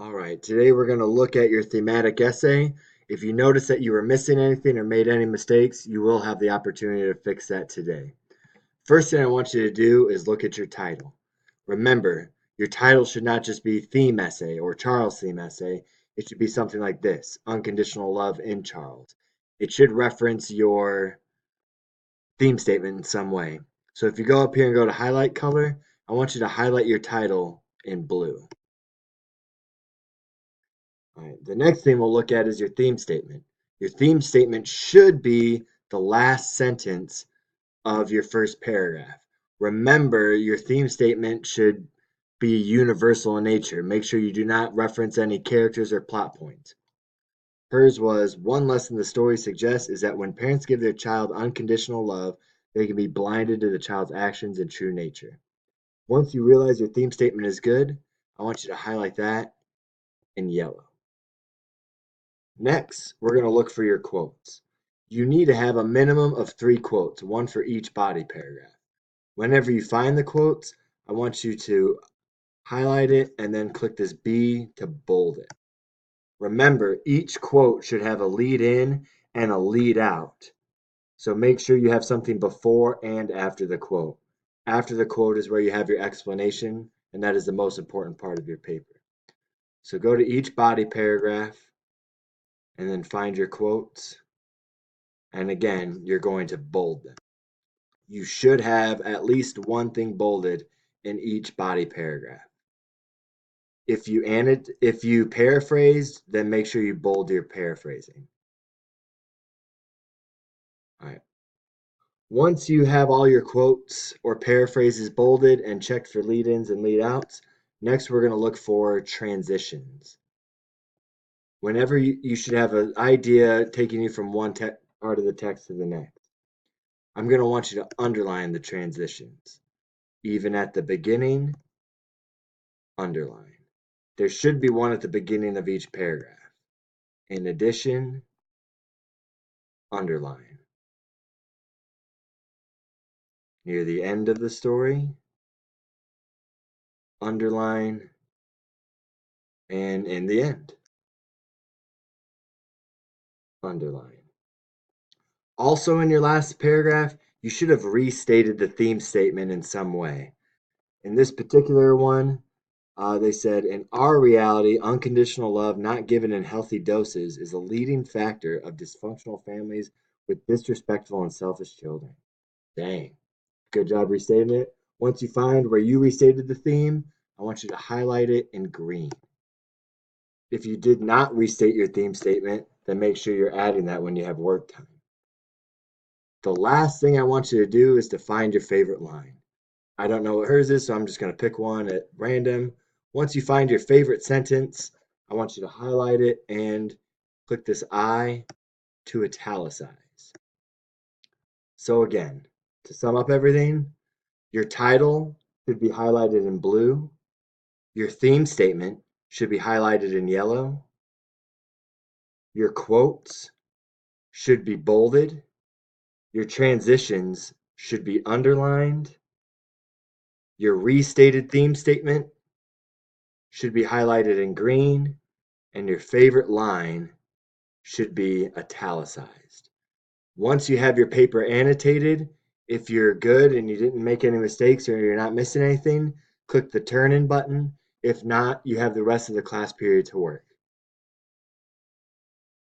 All right, today we're going to look at your thematic essay. If you notice that you were missing anything or made any mistakes, you will have the opportunity to fix that today. First thing I want you to do is look at your title. Remember, your title should not just be theme essay or Charles theme essay. It should be something like this, Unconditional Love in Charles. It should reference your theme statement in some way. So if you go up here and go to highlight color, I want you to highlight your title in blue. All right, the next thing we'll look at is your theme statement. Your theme statement should be the last sentence of your first paragraph. Remember, your theme statement should be universal in nature. Make sure you do not reference any characters or plot points. Hers was one lesson the story suggests is that when parents give their child unconditional love, they can be blinded to the child's actions and true nature. Once you realize your theme statement is good, I want you to highlight that in yellow. Next, we're going to look for your quotes. You need to have a minimum of 3 quotes, one for each body paragraph. Whenever you find the quotes, I want you to highlight it and then click this B to bold it. Remember, each quote should have a lead in and a lead out. So make sure you have something before and after the quote. After the quote is where you have your explanation, and that is the most important part of your paper. So go to each body paragraph and then find your quotes. And again, you're going to bold them. You should have at least one thing bolded in each body paragraph. If you paraphrased, then make sure you bold your paraphrasing. All right. Once you have all your quotes or paraphrases bolded and checked for lead-ins and lead-outs, next we're going to look for transitions. Whenever you should have an idea taking you from one part of the text to the next. I'm going to want you to underline the transitions. Even at the beginning, underline. There should be one at the beginning of each paragraph. In addition, underline. Near the end of the story, underline. And in the end, underline. Also, in your last paragraph, you should have restated the theme statement in some way. In this particular one, they said, in our reality, unconditional love not given in healthy doses is a leading factor of dysfunctional families with disrespectful and selfish children. Dang. Good job restating it. Once you find where you restated the theme, I want you to highlight it in green. If you did not restate your theme statement, then make sure you're adding that when you have work time. The last thing I want you to do is to find your favorite line. I don't know what hers is, so I'm just going to pick one at random. Once you find your favorite sentence, I want you to highlight it and click this I to italicize. So again, to sum up everything, your title should be highlighted in blue. Your theme statement should be highlighted in yellow. Your quotes should be bolded. Your transitions should be underlined. Your restated theme statement should be highlighted in green, and your favorite line should be italicized. Once you have your paper annotated, if you're good and you didn't make any mistakes or you're not missing anything, click the turn in button. If not, you have the rest of the class period to work.